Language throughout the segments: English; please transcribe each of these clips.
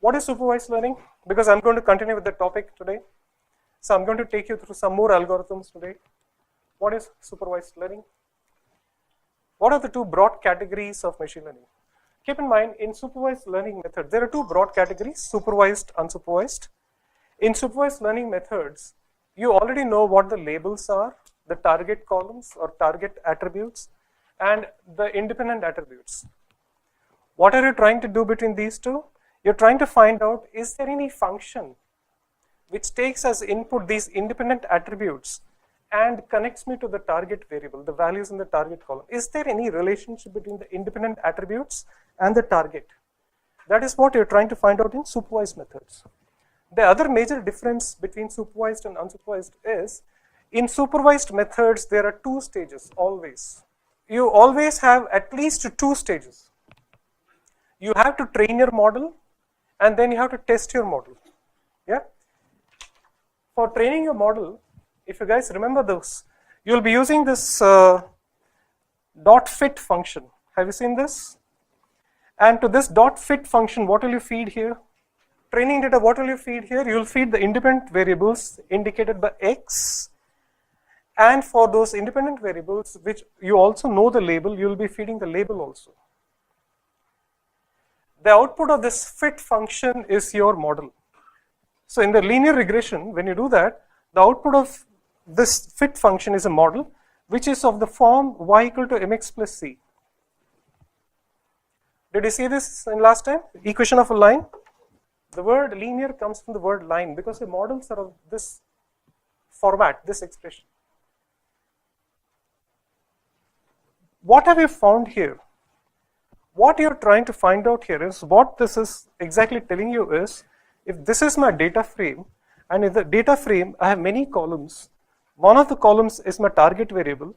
What is supervised learning? Because I'm going to continue with the topic today. So I'm going to take you through some more algorithms today. What is supervised learning? What are the two broad categories of machine learning? Keep in mind, in supervised learning methods, there are two broad categories, supervised, unsupervised. In supervised learning methods, you already know what the labels are, the target columns or target attributes, and the independent attributes. What are you trying to do between these two? You're trying to find out, is there any function which takes as input these independent attributes and connects me to the target variable, the values in the target column. Is there any relationship between the independent attributes and the target? That is what you're trying to find out in supervised methods. The other major difference between supervised and unsupervised is, in supervised methods, there are two stages always. You always have at least two stages. You have to train your model and then you have to test your model. Yeah. For training your model, if you guys remember this, you'll be using this dot fit function. Have you seen this? And to this dot fit function, what will you feed here? Training data, what will you feed here? You will feed the independent variables indicated by X. And for those independent variables, which you also know the label, you will be feeding the label also. The output of this fit function is your model. So in the linear regression, when you do that, the output of this fit function is a model which is of the form y equal to mx plus c. Did you see this in last time? Equation of a line. The word linear comes from the word line because the models are of this format, this expression. What have you found here? What you're trying to find out here is, what this is exactly telling you is, if this is my data frame, and in the data frame I have many columns, one of the columns is my target variable,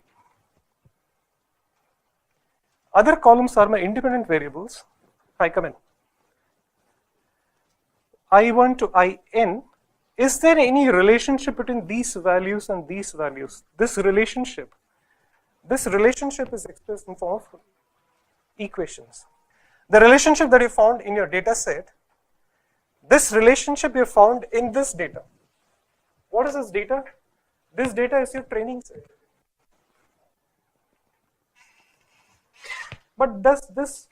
other columns are my independent variables. Hi, come in. I1 to In, is there any relationship between these values and these values? This relationship is expressed in form of equations. The relationship that you found in your data set, this relationship you found in this data. What is this data? This data is your training set. But does this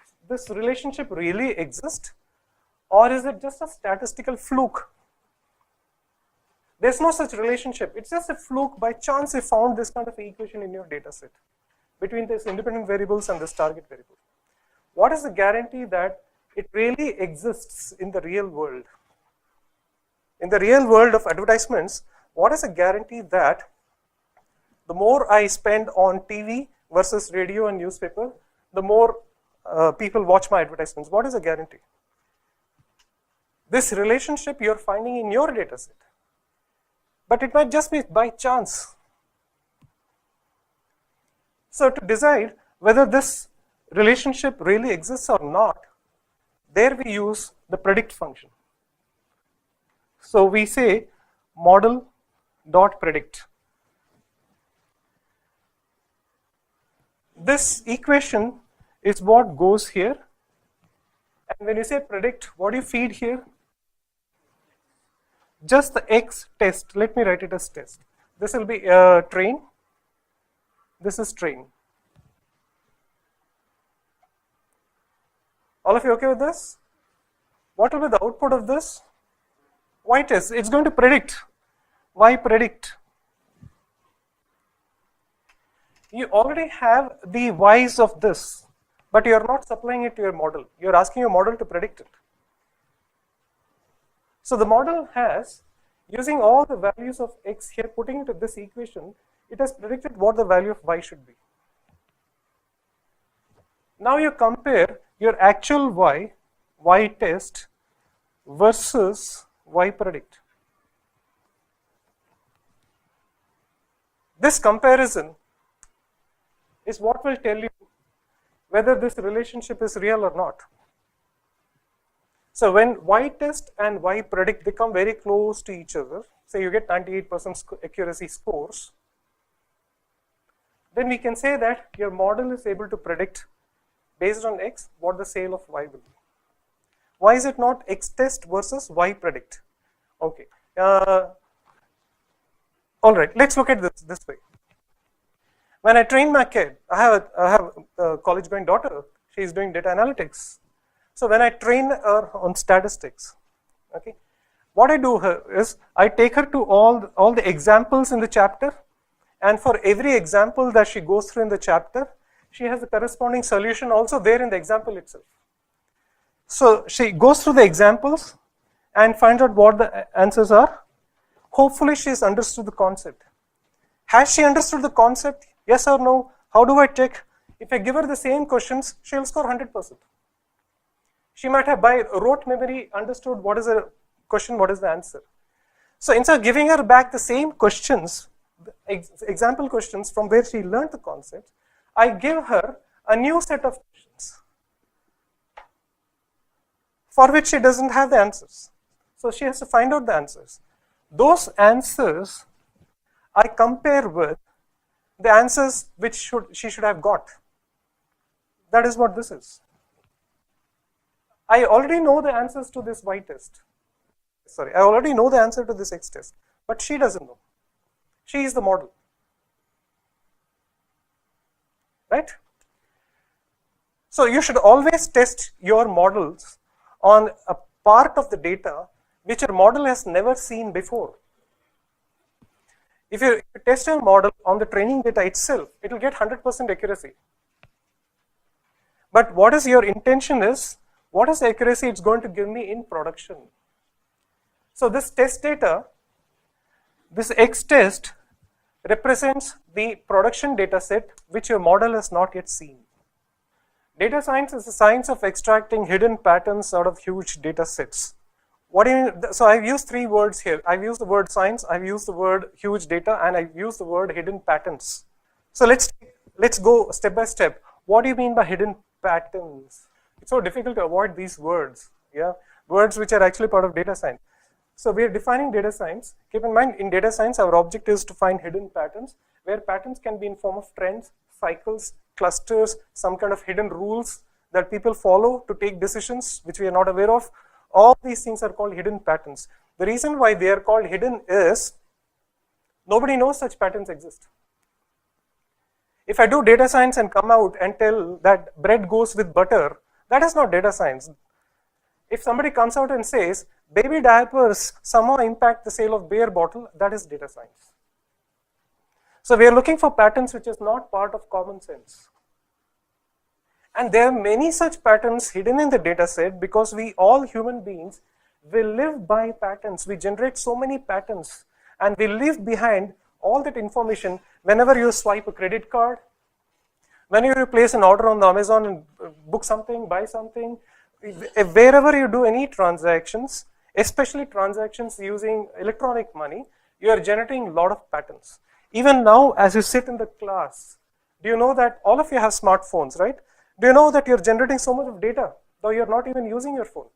relationship really exist? Or is it just a statistical fluke? There's no such relationship. It's just a fluke. By chance you found this kind of equation in your data set between these independent variables and this target variable. What is the guarantee that it really exists in the real world? In the real world of advertisements, what is the guarantee that the more I spend on TV versus radio and newspaper, the more people watch my advertisements? What is the guarantee? This relationship you're finding in your data set, but it might just be by chance. So to decide whether this relationship really exists or not, there we use the predict function. So we say model dot predict. This equation is what goes here, and when you say predict, what do you feed here? Just the X test. Let me write it as test. This will be train. This is train. All of you okay with this? What will be the output of this? Y test. It's going to predict. Why predict? You already have the y's of this, but you are not supplying it to your model. You are asking your model to predict it. So the model has, using all the values of x here, putting into this equation, it has predicted what the value of y should be. Now you compare your actual y test versus y predict. This comparison is what will tell you whether this relationship is real or not. So when y test and y predict become very close to each other, say you get 98% accuracy scores, then we can say that your model is able to predict based on x what the sale of y will be. Why is it not X test versus Y predict? Okay. All right, let's look at this way. When I train my kid, I have a college going daughter, she is doing data analytics. So when I train her on statistics, okay, what I do here is I take her to all the examples in the chapter, and for every example that she goes through in the chapter, she has a corresponding solution also there in the example itself. So she goes through the examples and finds out what the answers are. Hopefully she has understood the concept. Has she understood the concept? Yes or no? How do I check? If I give her the same questions, she will score 100%. She might have by rote memory understood what is the question, what is the answer. So instead of giving her back the same questions, example questions from where she learned the concept, I give her a new set of questions for which she doesn't have the answers. So she has to find out the answers. Those answers I compare with the answers which she should have got. That is what this is. I already know the answers to this Y test. Sorry, I already know the answer to this X test, but she doesn't know. She is the model. Right? So you should always test your models on a part of the data which your model has never seen before. If you test your model on the training data itself, it will get 100% accuracy. But what is your intention is, what is the accuracy it's going to give me in production? So this test data, this X test represents the production data set which your model has not yet seen. Data science is the science of extracting hidden patterns out of huge data sets. What do you mean? So I've used three words here. I've used the word science, I've used the word huge data, and I've used the word hidden patterns. So let's go step by step. What do you mean by hidden patterns? It's so difficult to avoid these words, yeah? Words which are actually part of data science. So we are defining data science. Keep in mind, in data science, our object is to find hidden patterns, where patterns can be in form of trends, cycles, clusters, some kind of hidden rules that people follow to take decisions which we are not aware of. All these things are called hidden patterns. The reason why they are called hidden is nobody knows such patterns exist. If I do data science and come out and tell that bread goes with butter, that is not data science. If somebody comes out and says baby diapers somehow impact the sale of beer bottle, that is data science. So we are looking for patterns which is not part of common sense. And there are many such patterns hidden in the data set because we all human beings will live by patterns. We generate so many patterns and we leave behind all that information whenever you swipe a credit card, whenever you place an order on the Amazon and book something, buy something, wherever you do any transactions, especially transactions using electronic money, you are generating a lot of patterns. Even now, as you sit in the class, do you know that all of you have smartphones, right? Do you know that you're generating so much of data, though you're not even using your phone?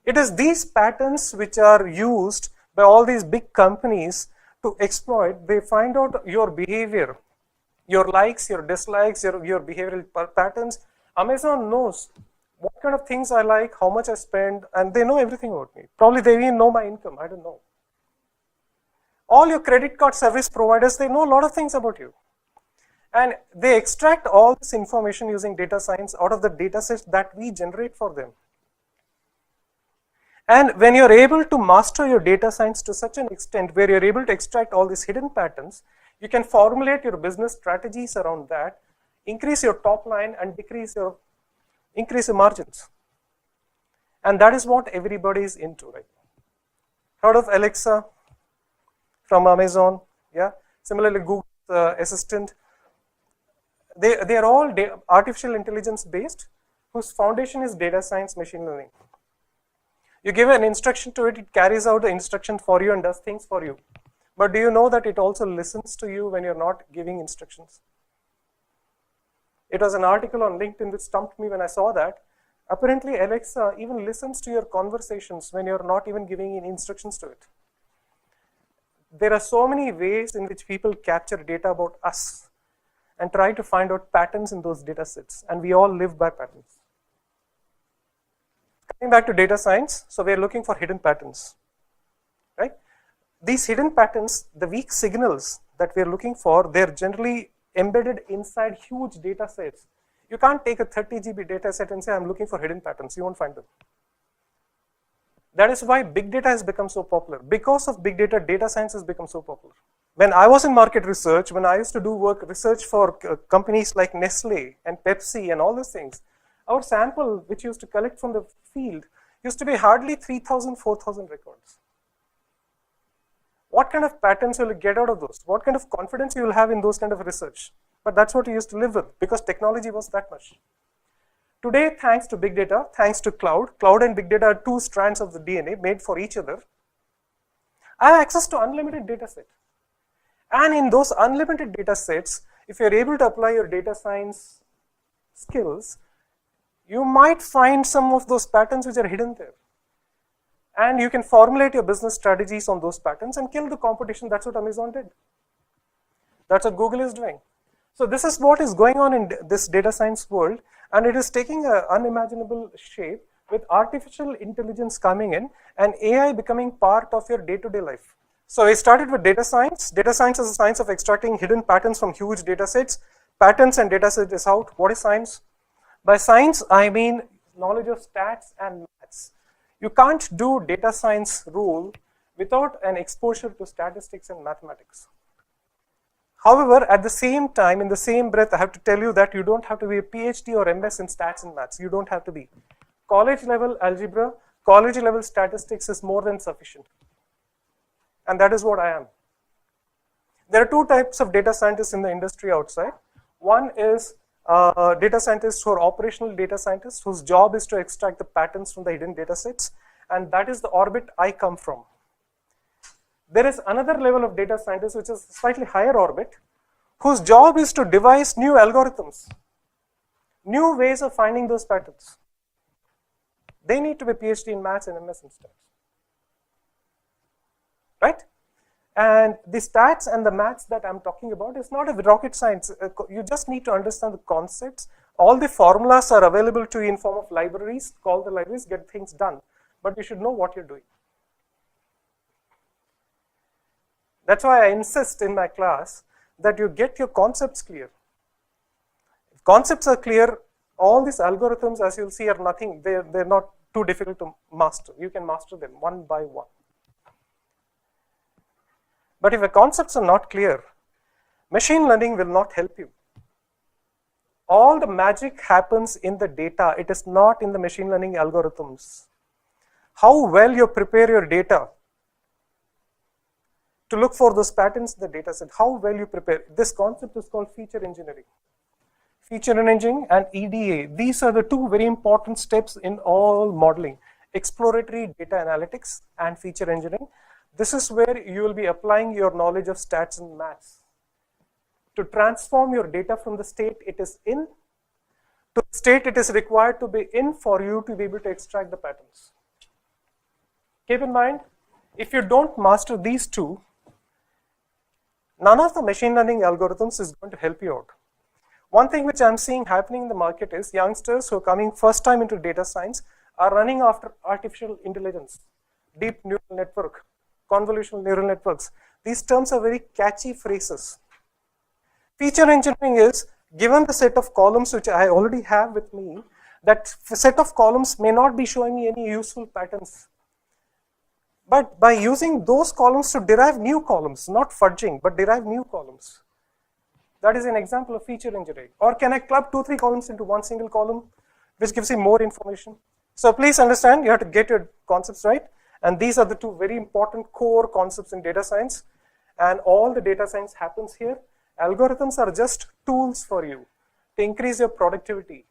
It is these patterns which are used by all these big companies to exploit. They find out your behavior, your likes, your dislikes, your behavioral patterns. Amazon knows what kind of things I like, how much I spend, and they know everything about me. Probably they even know my income, I don't know. All your credit card service providers, they know a lot of things about you. And they extract all this information using data science out of the data sets that we generate for them. And when you're able to master your data science to such an extent where you're able to extract all these hidden patterns, you can formulate your business strategies around that, increase your top line and increase your margins. And that is what everybody is into right now. Heard of Alexa from Amazon? Yeah. Similarly, Google's Assistant. They are all artificial intelligence based, whose foundation is data science, machine learning. You give an instruction to it, it carries out the instruction for you and does things for you. But do you know that it also listens to you when you're not giving instructions? It was an article on LinkedIn which stumped me when I saw that. Apparently, Alexa even listens to your conversations when you're not even giving any instructions to it. There are so many ways in which people capture data about us and try to find out patterns in those data sets, and we all live by patterns. Coming back to data science, so we are looking for hidden patterns, right? These hidden patterns, the weak signals that we are looking for, they're generally embedded inside huge data sets. You can't take a 30 GB data set and say, I'm looking for hidden patterns. You won't find them. That is why big data has become so popular. Because of big data, data science has become so popular. When I was in market research, when I used to do research for companies like Nestle and Pepsi and all those things, our sample, which used to collect from the field, used to be hardly 3,000, 4,000 records. What kind of patterns will you get out of those? What kind of confidence you will have in those kind of research? But that's what you used to live with, because technology was that much. Today, thanks to big data, thanks to cloud and big data are two strands of the DNA made for each other. I have access to unlimited data set. And in those unlimited data sets, if you're able to apply your data science skills, you might find some of those patterns which are hidden there. And you can formulate your business strategies on those patterns and kill the competition. That's what Amazon did. That's what Google is doing. So this is what is going on in this data science world, and it is taking an unimaginable shape with artificial intelligence coming in and AI becoming part of your day-to-day life. So I started with data science. Data science is the science of extracting hidden patterns from huge data sets. Patterns and data set is out. What is science? By science, I mean knowledge of stats and maths. You can't do data science role without an exposure to statistics and mathematics. However, at the same time, in the same breath, I have to tell you that you don't have to be a PhD or MS in stats and maths. You don't have to be. College level algebra, college level statistics is more than sufficient. And that is what I am. There are two types of data scientists in the industry outside. One is data scientists who are operational data scientists whose job is to extract the patterns from the hidden data sets, and that is the orbit I come from. There is another level of data scientists which is slightly higher orbit, whose job is to devise new algorithms, new ways of finding those patterns. They need to be PhD in maths and MS in stats, right? And the stats and the maths that I'm talking about is not a rocket science. You just need to understand the concepts. All the formulas are available to you in form of libraries. Call the libraries, get things done. But you should know what you're doing. That's why I insist in my class that you get your concepts clear. If concepts are clear, all these algorithms, as you'll see, are nothing. They're not too difficult to master. You can master them one by one. But if the concepts are not clear, machine learning will not help you. All the magic happens in the data. It is not in the machine learning algorithms. How well you prepare your data to look for those patterns in the data set, how well you prepare. This concept is called feature engineering. Feature engineering and EDA, these are the two very important steps in all modeling. Exploratory data analytics and feature engineering. This is where you will be applying your knowledge of stats and maths to transform your data from the state it is in to the state it is required to be in for you to be able to extract the patterns. Keep in mind, if you don't master these two, none of the machine learning algorithms is going to help you out. One thing which I'm seeing happening in the market is youngsters who are coming first time into data science are running after artificial intelligence, deep neural network, convolutional neural networks. These terms are very catchy phrases. Feature engineering is, given the set of columns which I already have with me, that set of columns may not be showing me any useful patterns. But by using those columns to derive new columns, not fudging, but derive new columns. That is an example of feature engineering. Or can I club 2-3 columns into one single column, which gives you more information? So please understand, you have to get your concepts right. And these are the two very important core concepts in data science. And all the data science happens here. Algorithms are just tools for you to increase your productivity.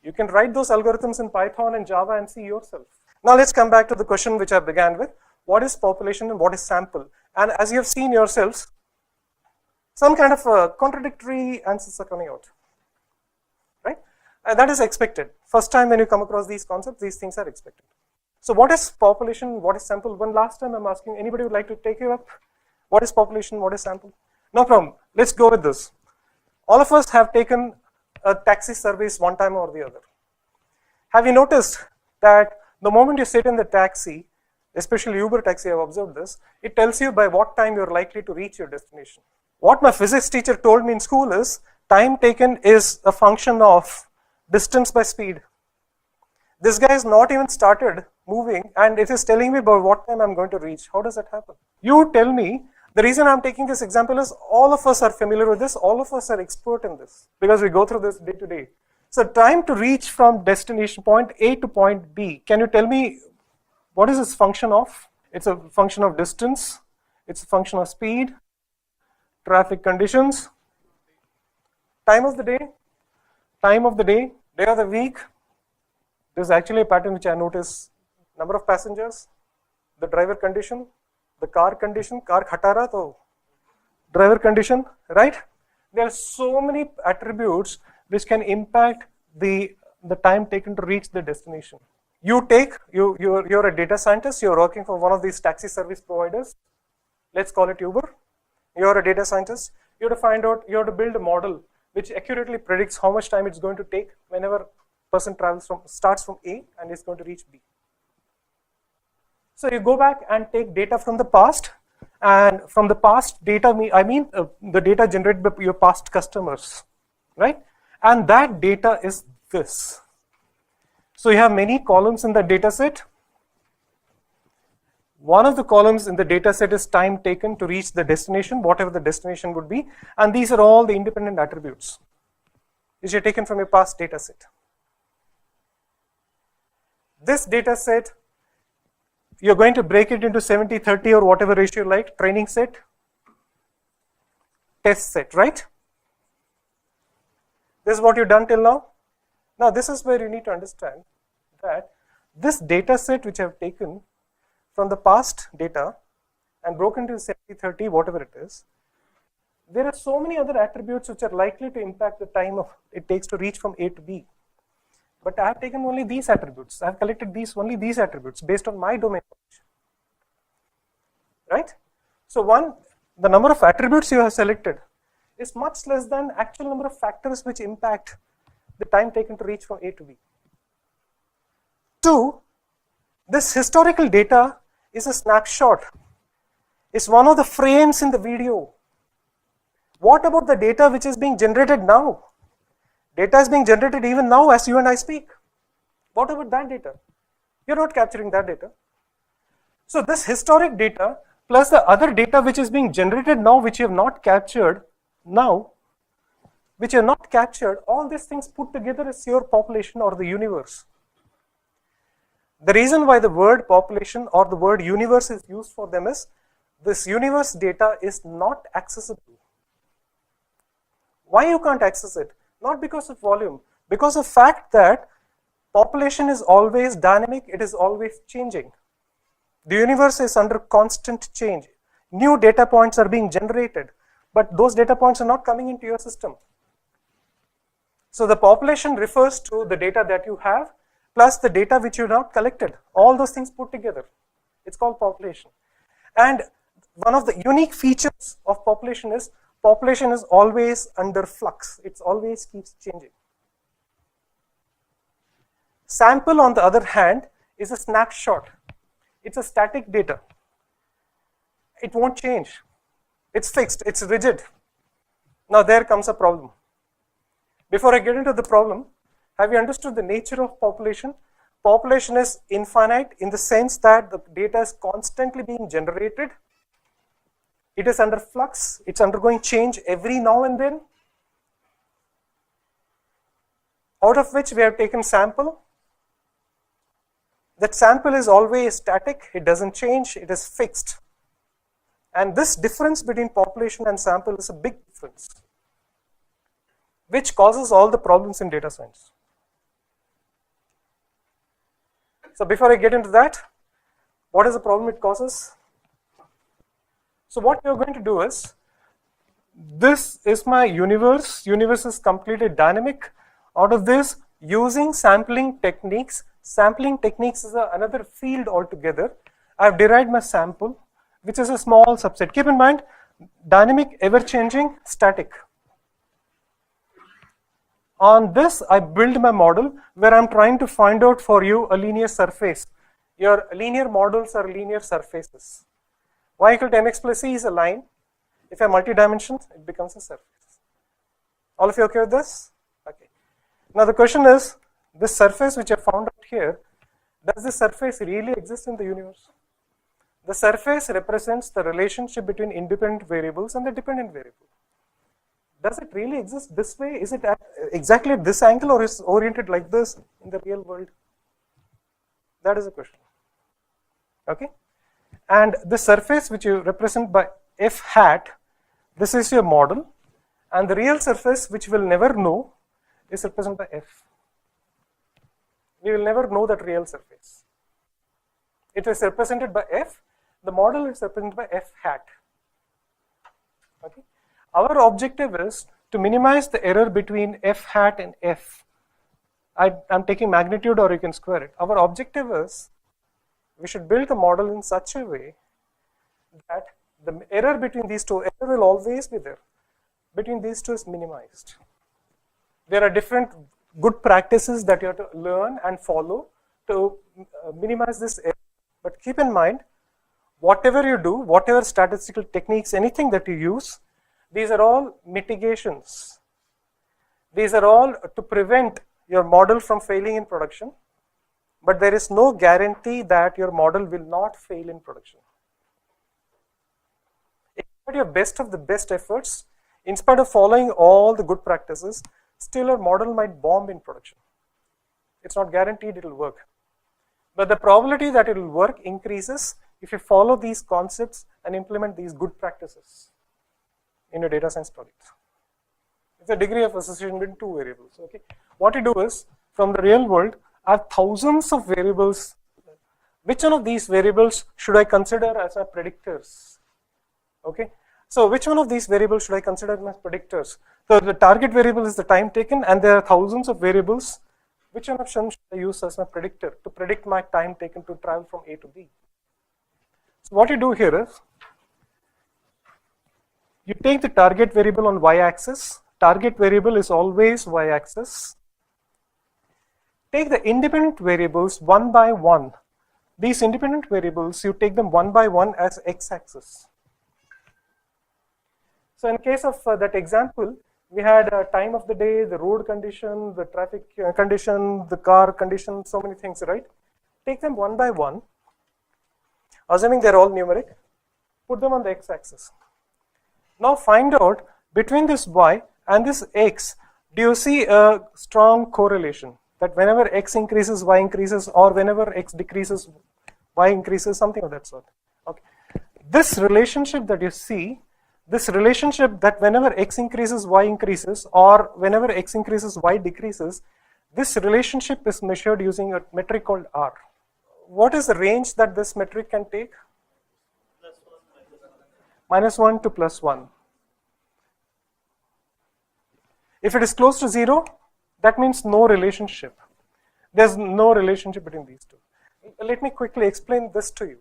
You can write those algorithms in Python and Java and see yourself. Now let's come back to the question which I began with. What is population and what is sample? And as you have seen yourselves, some kind of contradictory answers are coming out, right? And that is expected. First time when you come across these concepts, these things are expected. So what is population, what is sample? One last time I'm asking, anybody would like to take it up? What is population, what is sample? No problem, let's go with this. All of us have taken a taxi service one time or the other. Have you noticed that The moment you sit in the taxi, especially Uber taxi, I've observed this, it tells you by what time you're likely to reach your destination. What my physics teacher told me in school is, time taken is a function of distance by speed. This guy has not even started moving and it is telling me by what time I'm going to reach. How does that happen? You tell me. The reason I'm taking this example is all of us are familiar with this, all of us are expert in this because we go through this day to day. So time to reach from destination point A to point B. Can you tell me what is this function of? It's a function of distance, it's a function of speed, traffic conditions, time of the day, day of the week. This is actually a pattern which I notice. Number of passengers, the driver condition, the car condition, car khatara to driver condition, right? There are so many attributes which can impact the time taken to reach the destination. You're a data scientist, you're working for one of these taxi service providers. Let's call it Uber. You're a data scientist. You have to find out, you have to build a model which accurately predicts how much time it's going to take whenever person starts from A and is going to reach B. So you go back and take data from the past, and from the past data, I mean the data generated by your past customers, right? And that data is this. So you have many columns in the data set. One of the columns in the data set is time taken to reach the destination, whatever the destination would be, and these are all the independent attributes which are taken from your past data set. This data set, you're going to break it into 70-30 or whatever ratio you like, training set, test set, right? This is what you've done till now. Now this is where you need to understand that this data set which I've taken from the past data and broken into 70-30, whatever it is, there are so many other attributes which are likely to impact the time it takes to reach from A to B. But I have taken only these attributes. I have collected only these attributes based on my domain knowledge, right? So the number of attributes you have selected is much less than actual number of factors which impact the time taken to reach from A to B. 2, this historical data is a snapshot. It's one of the frames in the video. What about the data which is being generated now? Data is being generated even now as you and I speak. What about that data? You're not capturing that data. So this historic data plus the other data which is being generated now, which you have not captured now, all these things put together is your population or the universe. The reason why the word population or the word universe is used for them is this universe data is not accessible. Why you can't access it? Not because of volume, because of the fact that population is always dynamic, it is always changing. The universe is under constant change. New data points are being generated, but those data points are not coming into your system. So the population refers to the data that you have plus the data which you have not collected. All those things put together. It's called population. And one of the unique features of population is always under flux. It always keeps changing. Sample, on the other hand, is a snapshot. It's a static data. It won't change. It's fixed. It's rigid. Now there comes a problem. Before I get into the problem, have you understood the nature of population? Population is infinite in the sense that the data is constantly being generated. It is under flux, it's undergoing change every now and then, out of which we have taken sample. That sample is always static, it doesn't change, it is fixed. And this difference between population and sample is a big difference, which causes all the problems in data science. So before I get into that, what is the problem it causes? So what we are going to do is, this is my universe. Universe is completely dynamic. Out of this, using sampling techniques is another field altogether. I have derived my sample, which is a small subset. Keep in mind, dynamic, ever-changing, static. On this, I build my model where I'm trying to find out for you a linear surface. your linear models are linear surfaces. Y equal to mx plus c is a line. If you have multi-dimensions, it becomes a surface. All of you okay with this? Okay. Now the question is, this surface which I found out here, does this surface really exist in the universe? The surface represents the relationship between independent variables and the dependent variable. Does it really exist this way? Is it exactly at this angle, or is it oriented like this in the real world? That is the question. Okay? And the surface which you represent by f hat, this is your model, and the real surface which we'll never know is represented by f. We will never know that real surface. It is represented by f, the model is represented by f hat. Okay? Our objective is to minimize the error between f hat and f. I'm taking magnitude, or you can square it. Our objective is we should build the model in such a way that the error between these two, error will always be there, between these two is minimized. There are different good practices that you have to learn and follow to minimize this error. But keep in mind, whatever you do, whatever statistical techniques, anything that you use, these are all mitigations. These are all to prevent your model from failing in production, but there is no guarantee that your model will not fail in production. If you put your best of the best efforts, in spite of following all the good practices, still your model might bomb in production. It's not guaranteed it will work. But the probability that it will work increases if you follow these concepts and implement these good practices in your data science project. It's a degree of association between two variables. Okay, what you do is, from the real world, I have thousands of variables. Which one of these variables should I consider as my predictors? Okay, so which one of these variables should I consider as my predictors? So the target variable is the time taken, and there are thousands of variables. Which one of them should I use as my predictor to predict my time taken to travel from A to B? So what you do here is, you take the target variable on y-axis. Target variable is always y-axis. Take the independent variables one by one. These independent variables, you take them one by one as x-axis. So in case of that example, we had time of the day, the road condition, the traffic condition, the car condition, so many things, right? Take them one by one, assuming they're all numeric, put them on the x-axis. Now find out between this y and this x, do you see a strong correlation that whenever x increases, y increases, or whenever x decreases, y increases, something of that sort? Okay. This relationship that you see, this relationship that whenever x increases, y increases, or whenever x increases, y decreases, this relationship is measured using a metric called R. What is the range that this metric can take? -1 to +1. If it is close to 0, that means no relationship. There's no relationship between these two. Let me quickly explain this to you.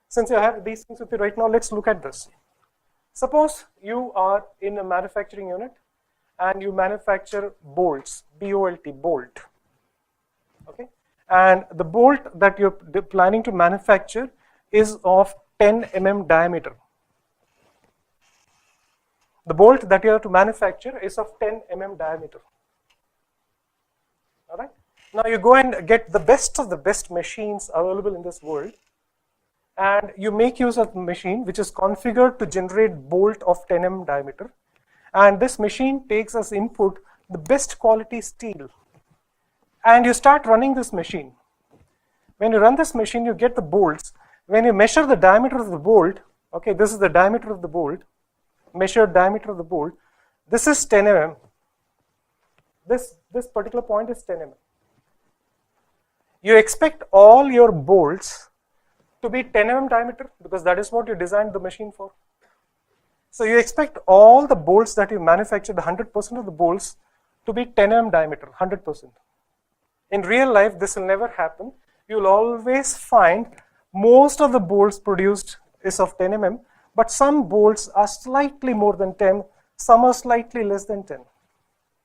Since you have these things with you right now, let's look at this. Suppose you are in a manufacturing unit and you manufacture bolts, B-O-L-T, bolt. Okay? And the bolt that you're planning to manufacture is of 10 mm diameter. The bolt that you have to manufacture is of 10 mm diameter. All right. Now you go and get the best of the best machines available in this world, and you make use of the machine which is configured to generate bolt of 10 mm diameter, and this machine takes as input the best quality steel, and you start running this machine. When you run this machine, you get the bolts. When you measure the diameter of the bolt, okay, this is the diameter of the bolt, measured diameter of the bolt, this is 10 mm. This particular point is 10 mm. You expect all your bolts to be 10 mm diameter because that is what you designed the machine for. So you expect all the bolts that you manufactured, 100% of the bolts, to be 10 mm diameter, 100%. In real life, this will never happen. You will always find most of the bolts produced is of 10 mm, but some bolts are slightly more than 10, some are slightly less than 10.